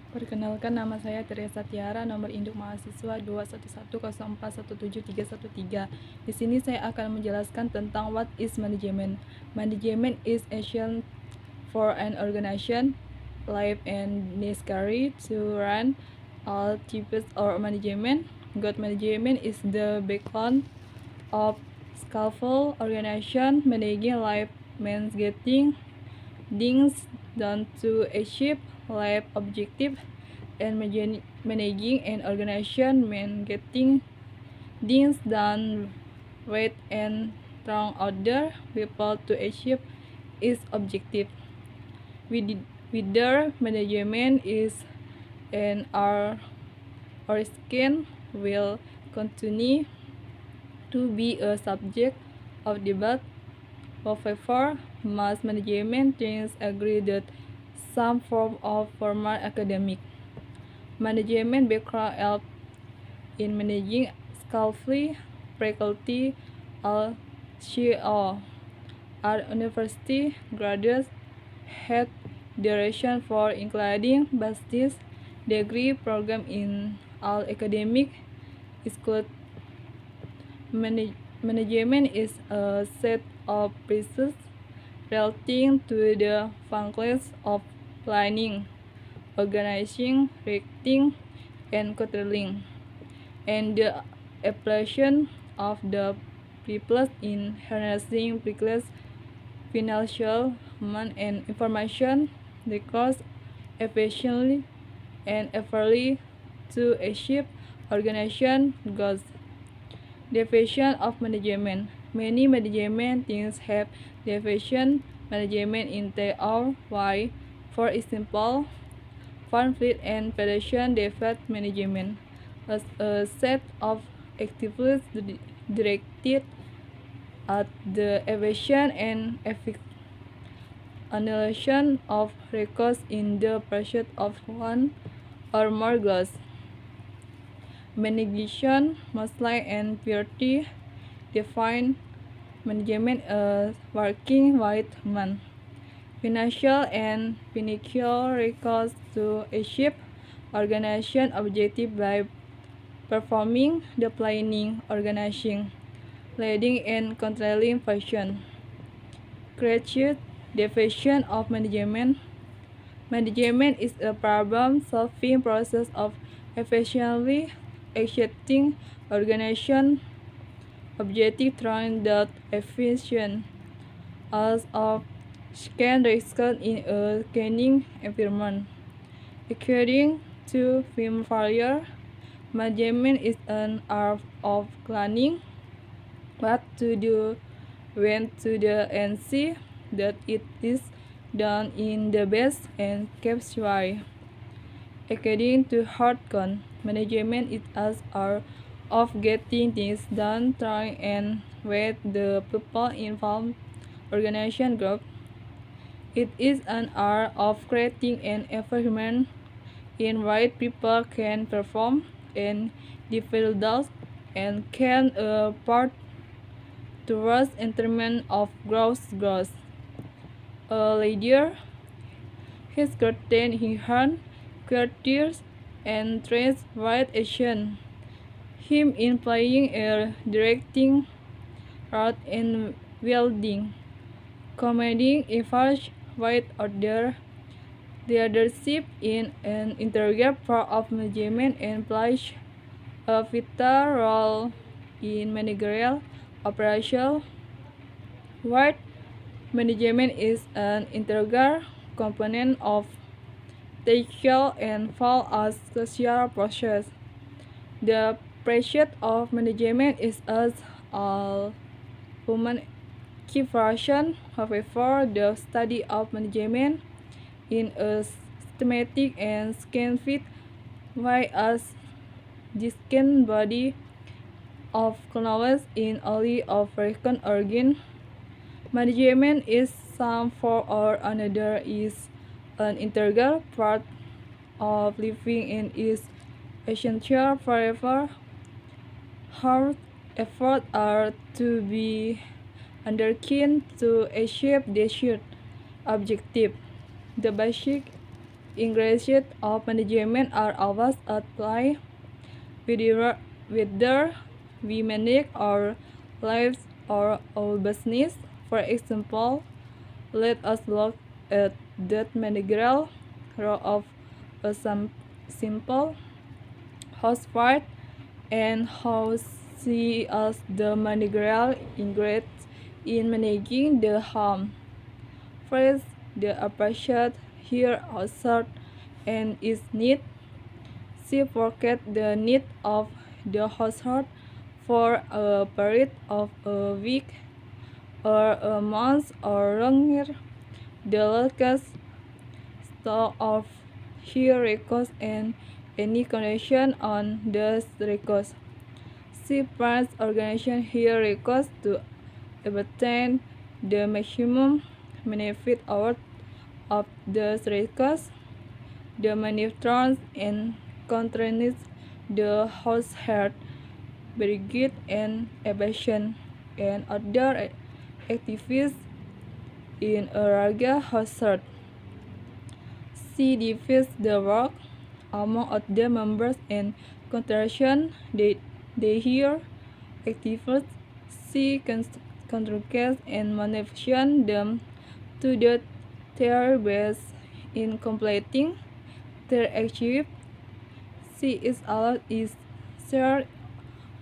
Perkenalkan, nama saya Teresa Tiara, nomor induk mahasiswa 21104171313. Di sini saya akan menjelaskan tentang what is management. Management is essential for an organization, life and necessary to run all types of management. Good management is the backbone of skillful organization. Managing life means getting things done to achieve life objective, and managing an organization means getting things done with and through other people to achieve its objective. Whether management is an art or skill will continue to be a subject of debate. However, most management teams agree that some form of formal academic management background help in managing skillfully. Faculty LCO at university graduates had duration for including bachelor's degree program in all academic schools. Management is a set of principles relating to the functions of planning, organizing, directing, and controlling, and the application of the principles in harnessing precise financial and information records efficiently and effortlessly to achieve organization goals. Definition of management. Many management teams have defined management in their way. For example, conflict and predation define management as a set of activities directed at the evasion and effective annihilation of records in the pursuit of one or more goals. Management, Mosley and Purity define management as working with man, financial and financial records to achieve organization objective by performing the planning, organizing, leading and controlling function. Creative definition of management. Management is a problem-solving process of efficiently executing organization objective through that efficient as of can result in a scanning environment. According to film failure, management is an art of planning what to do, when to do, and see that it is done in the best and kept way. According to Hartcon, management is an art of getting things done through and with the people involved organization group. It is an art of creating an environment in which people can perform and develop and can part towards attainment of growth. A leader has certain inherent qualities and traits with action. Him in playing a directing role in wielding, commanding efforts with order, leadership in an integral part of management and plays a vital role in managerial operations. While management is an integral component of technical and fall as social process. The pursuit of management is as all human occupation. However, the study of management in a systematic and scientific way as distinct body of knowledge in only of recon organ. Management is some form or another is an integral part of living and is essential forever. Hard efforts are to be undertaken to achieve the shared objective. The basic ingredients of management are always at play, whether we manage our lives or our business. For example, let us look at the managerial role of a simple housewife and how she as the managerial ingredients in managing the home. First, the appreciate her household and its need. She forget the need of the household for a period of a week or a month or longer. The locus store of her records and any connection on those records. She plans organization her records to obtain the maximum benefit out of those records. The monitors and controls the household budget and evasion and other activities in a larger household. She divides the work among other members and contribution they hear activities. She contributes and motivates them to do their best in completing their achievement. She is allowed is share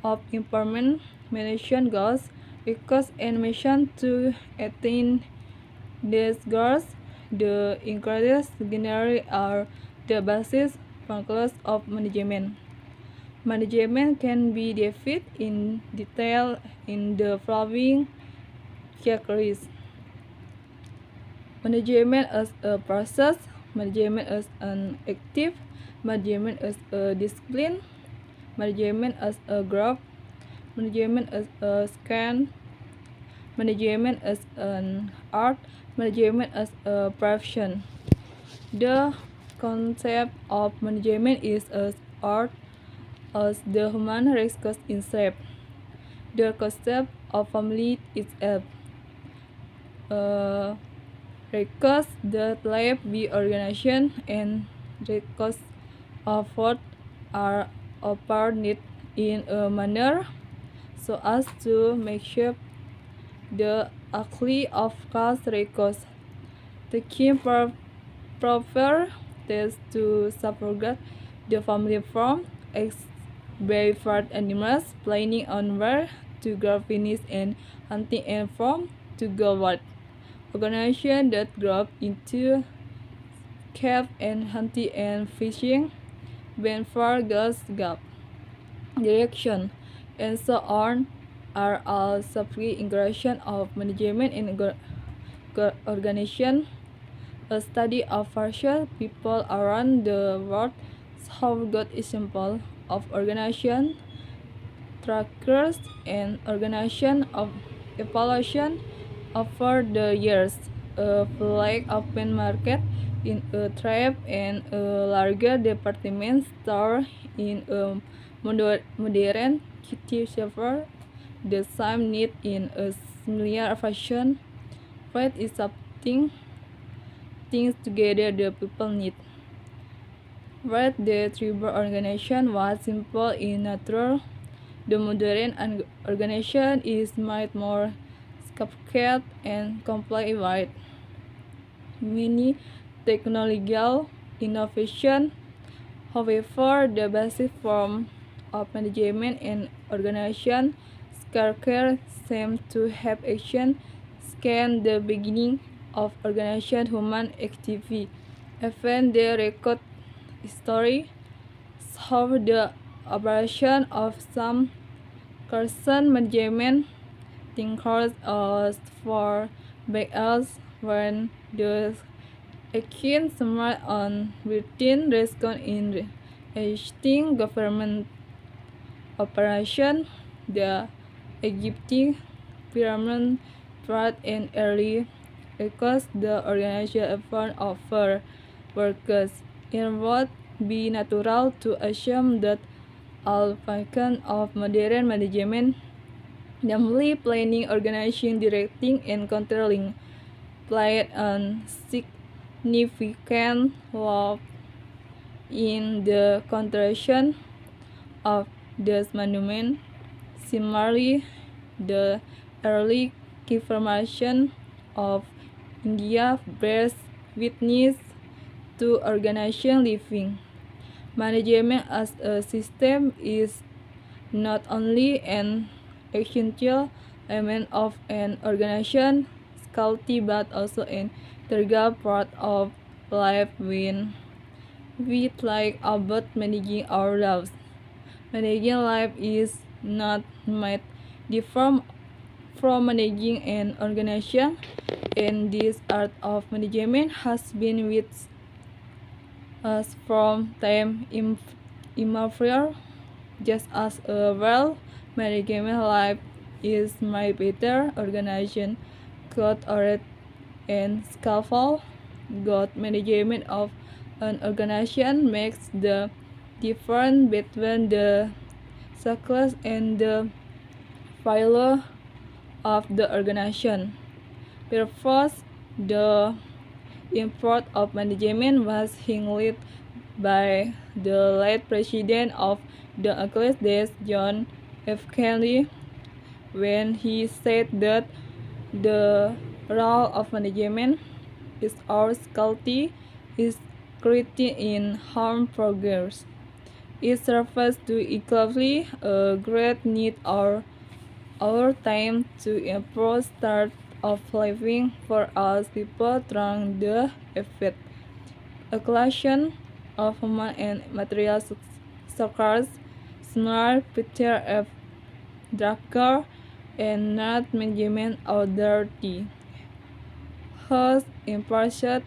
of improvement management goals because and mission to attain these goals. The ingredients generally are the basis functions of management. Management can be defined in detail in the following categories. Management as a process, management as an active, management as a discipline, management as a group, management as a scan, management as an art, management as a profession. The concept of management is as art as the human resource in shape. The concept of family is a records that life be organization and records of what are operated in a manner so as to make sure the quality of class records. Taking proper steps to safeguard the family from expired animals, planning on where to go finish and hunting and from to go what. Organization that group into cave and hunting and fishing, when for girls gap, direction, and so on are all separate ingression of management in organization. A study of partial people around the world have got example of organization, trackers, and organization of evaluation over the years. A flag open market in a trade and a larger department store in a modern city server. The same need in a similar fashion. Faith is something things together the people need. Where the tribal organization was simple in nature, the modern organization is made more sophisticated and complex with many technological innovation. However, the basic form of management and organization scarcely seem to have action scan the beginning of organization human activity. Even the record history show the operation of some person management thinkers as far back as when the action smart on routine response in existing government operation. The Egyptian pyramid tried in early records the organization effort of workers. It would be natural to assume that all functions of modern management, namely planning, organizing, directing, and controlling, played a significant role in the construction of this monument. Similarly, the early formation of India bears witness to organization living. Management as a system is not only an essential element of an organization quality but also an integral part of life when we think about managing our lives. Managing life is not made different from managing an organization, and this art of management has been with us from time immemorial. Just as a well-managed life is my better organization, good and skillful. Good management of an organization makes the difference between the success and the failure of the organization. First, the import of management was highlighted by the late president of the United States, John F. Kennedy, when he said that the role of management is our quality is creating in harm progress. It serves to equally a great need our time to improve start of living for us people through the effect accumulation of human and material success. Smart Peter F. Drucker and not management authority has imparted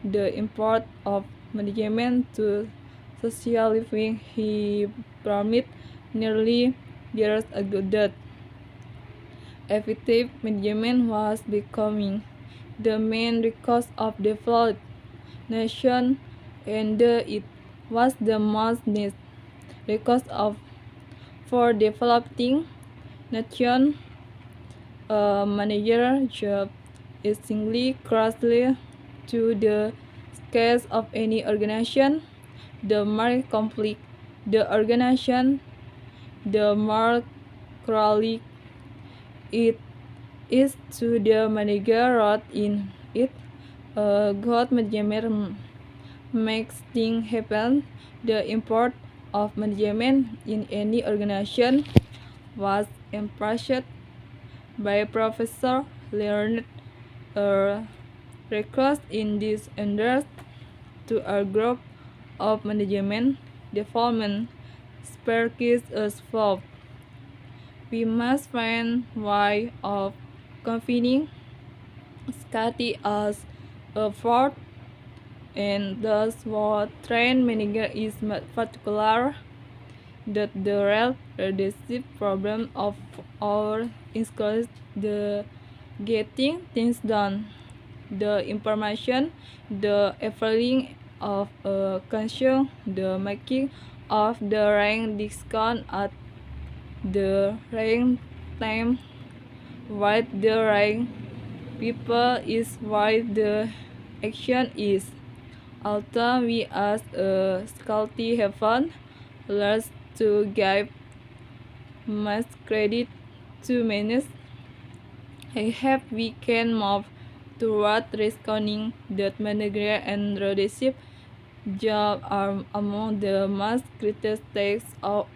the import of management to social living. He promised nearly years ago that effective management was becoming the main cause of developed nation, and it was the most needed because of for developing nation. A manager job is singly closely to the scale of any organization. The more complex the organization, the more cruelly it is to the manager role in it. A good management makes things happen. The import of management in any organization was emphasized by Professor Leonard request in this endeavor to a group of management development expertise as follows. We must find way of confining scarcity as a fault, and thus what trained manager is particular that the real leadership problem of our is the getting things done, the information, the evaluating of a consumer, the making of the right discount at the right time, what the right people is what the action is. Although we as a faculty have learned to give much credit to manage, I hope we can move toward recognizing that managerial and leadership jobs are among the most critical tasks of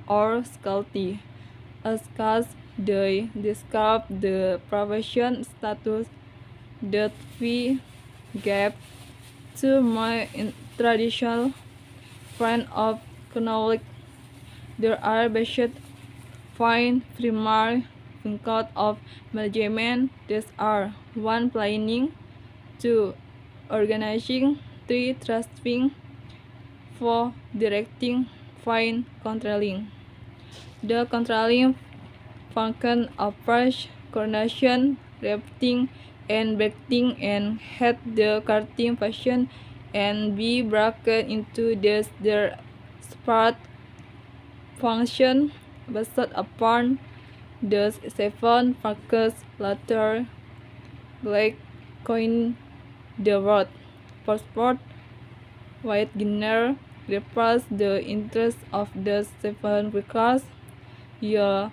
our faculty, as they describe the profession status that we gave to my traditional friend of knowledge. There are basic fine primary functions of management. These are 1. Planning, 2. Organizing, 3. Trusting, 4. Directing, 5. Controlling. The controlling function of first coordination, repeating, and breaking and had the carting function and be broken into these their separate function based upon the 7 functions later like coin The word passport Wittgener refers the interest of the seven records. Y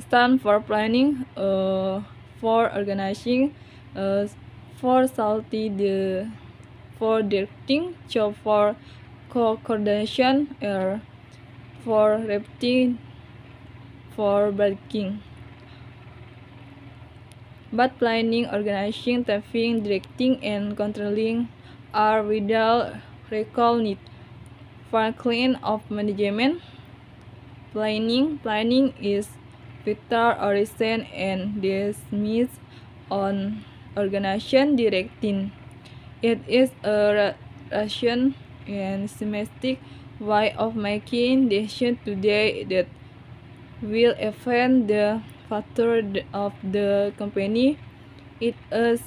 stand for planning, for organizing, for salty the for directing, cho for coordination, for repeating, for breaking. But planning, organizing, tapping, directing, and controlling are without recall need. For clean of management, planning is without origin and dismissed on organization directing. It is a rational and systematic way of making decisions today that will affect the future of the company. It is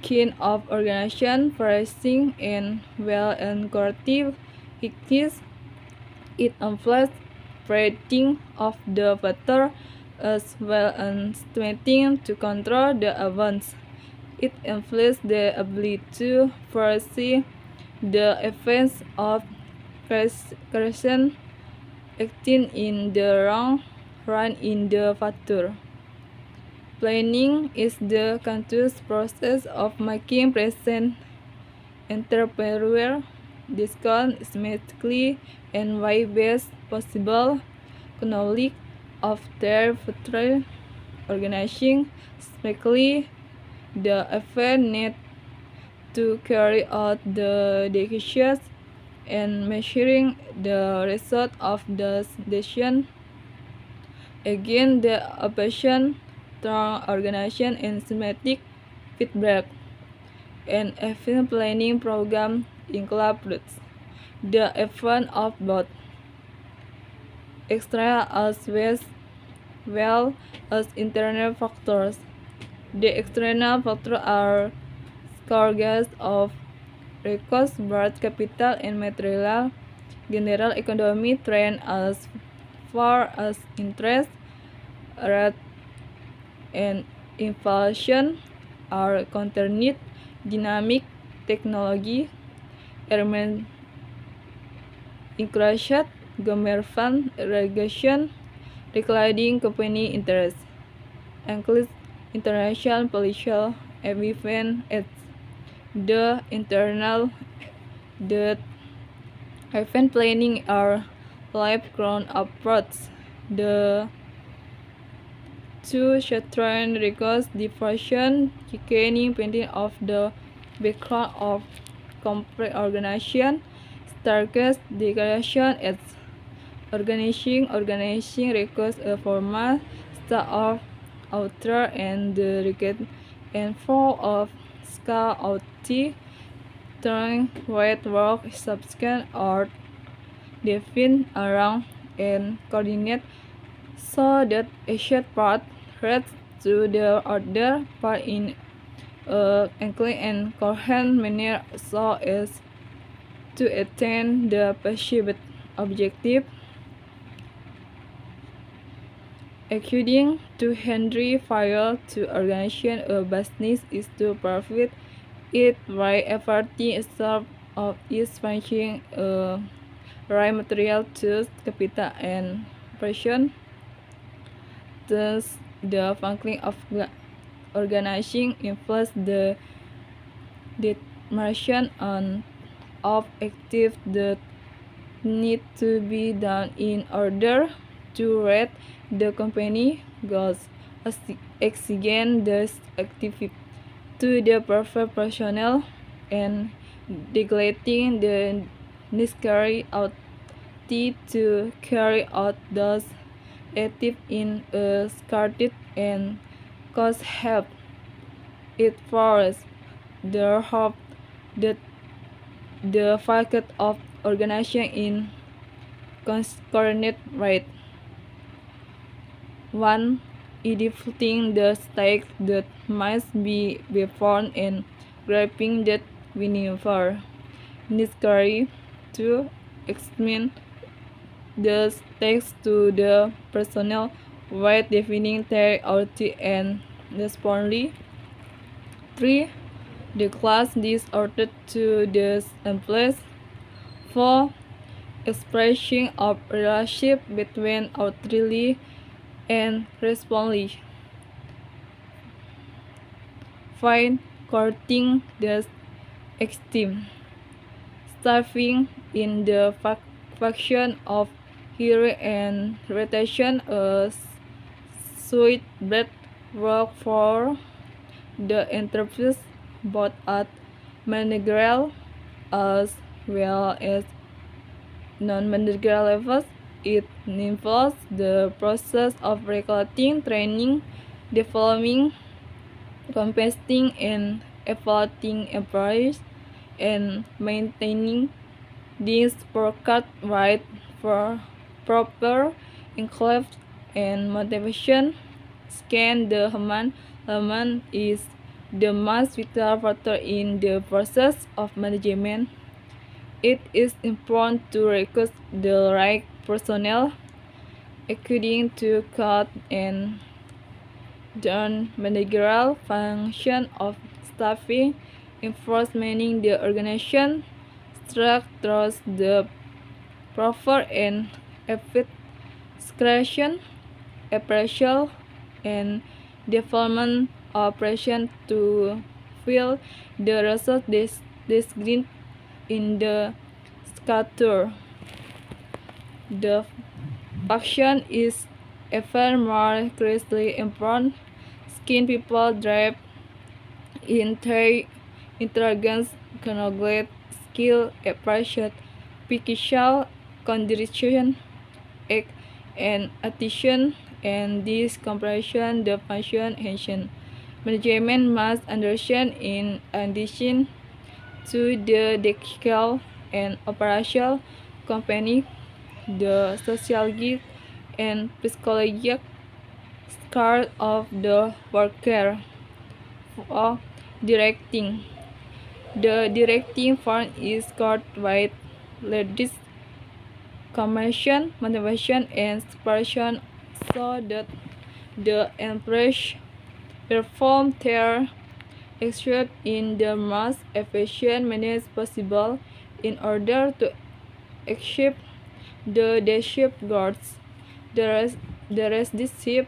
kind of organization, pricing, and well and corrective activities. It influences predicting of the future as well as estimating to control the events. It influences the ability to foresee the effects of correction acting in the wrong run in the future. Planning is the continuous process of making present entrepreneur discount systematically and way best possible knowledge of their future organizing, especially the effort need to carry out the decisions and measuring the result of the decision. Again, the operation through organization and systematic feedback. An efficient planning program includes the effort of both external as well as internal factors. The external factors are scarcity of resources, both capital and material, general economic trend as far as interest rate and inflation are continued, dynamic technology, environment increased, government regulation, declining company interest, includes international political events at the internal. The event planning are life-grown approach. The two short-term records diffusion, checking painting of the background of complex organization, target declaration as organizing requires a formal start of author and the record and full of scale out turn weight work subsequent or define around and coordinate so that each part reads to the other part in a clean and coherent manner so as to attain the perceived objective. According to Henry Fayol, to organize a business is to profit it by efforting itself of its function, raw material, tools, capital, and operation. Thus, the function of organizing influences the determination of activities that need to be done in order to reach the company goals, exigent the activity to the perfect personnel and neglecting the necessary activity to carry out those active in a scarcity and cost help. It follows the hope that the faculty of organization in concurrent rate. 1. Identifying the stakes that must be performed and grasping that whenever necessary. 2. Explain the stakes to the personnel while defining their authority and responsibility. 3. the class disordered to the employees. 4. Expression of relationship between authority and respondee. 5. Courting the esteem. Staffing in the function of hearing and retention a suitable work for the interviews both at managerial as well as non-managerial levels. It involves the process of recruiting, training, developing, compensating, and evaluating employees, and maintaining this scorecard right for proper inclusion and motivation. Scan the human element is the most vital factor in the process of management. It is important to recruit the right personnel according to code and the managerial function of staffing involves managing the organization structure through the proper and effective discretion, appraisal, and development operation to fill the resource designed in the structure. The function is even more critically important. Skilled people drive intelligence, cognitive skill, appreciate physical condition, and attention, and this comprehension the function action. Management must understand in addition to the technical and operational company, the sociological and psychological side of the worker. For directing. The directing form is called by ladies commission, motivation, and supervision so that the employees perform their exert in the most efficient manner possible in order to achieve the desired goals. The leadership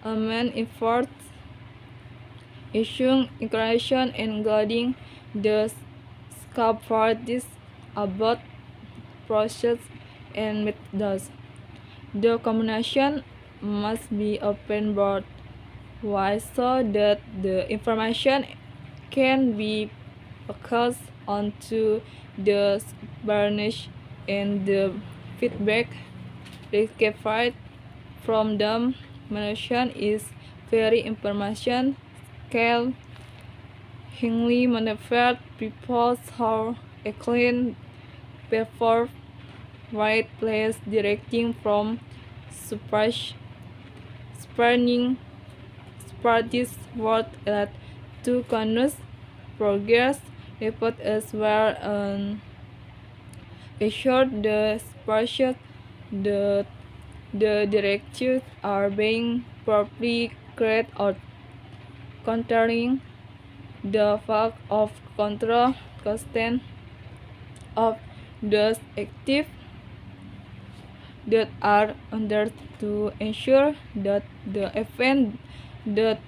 element efforts issuing encouragement and guiding the scaffolders about process and methods. The communication must be open both ways so that the information can be passed on to the subordinates and the feedback received from them. Management is very information scale. Highly motivated people how a clean perform right place directing from spreading parties work at to continuous progress report as well and assure the spacious the directives are being properly carried out, countering the fact of control constant of those active that are under to ensure that the event that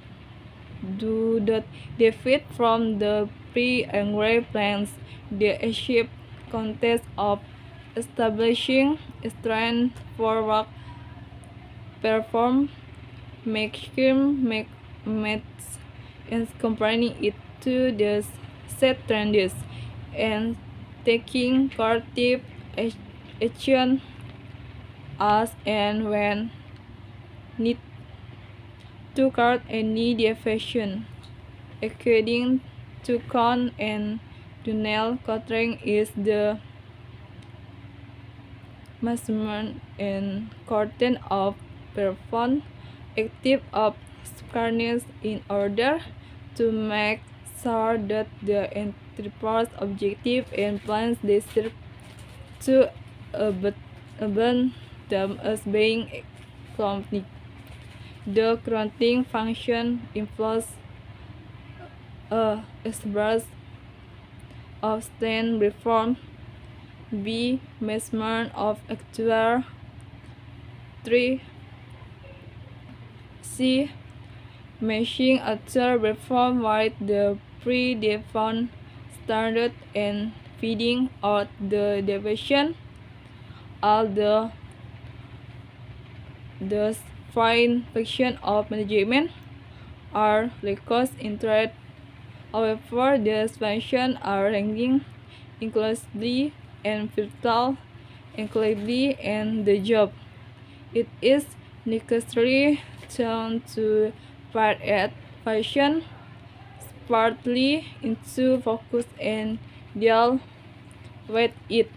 do not defeat from the pre-agreed plans. The achieve context of establishing strength for work perform make maths and comparing it to the set trends and taking corrective action as and when need to correct any deviation. According to Kohn and Dunell, countering is the measurement and content of perform active of scarness in order to make sure that the enterprise objective and plans they serve to abandon them as being accomplished. The counting function influences A. Express of stand reform. B. Measurement of actual. 3. C. Matching actual reform with the predefined standard and feeding out the deviation. All the fine function of management are records interest. However, the functions are ranging inclusively and vital inclusively and the job. It is necessary to part at function partly into focus and deal with it.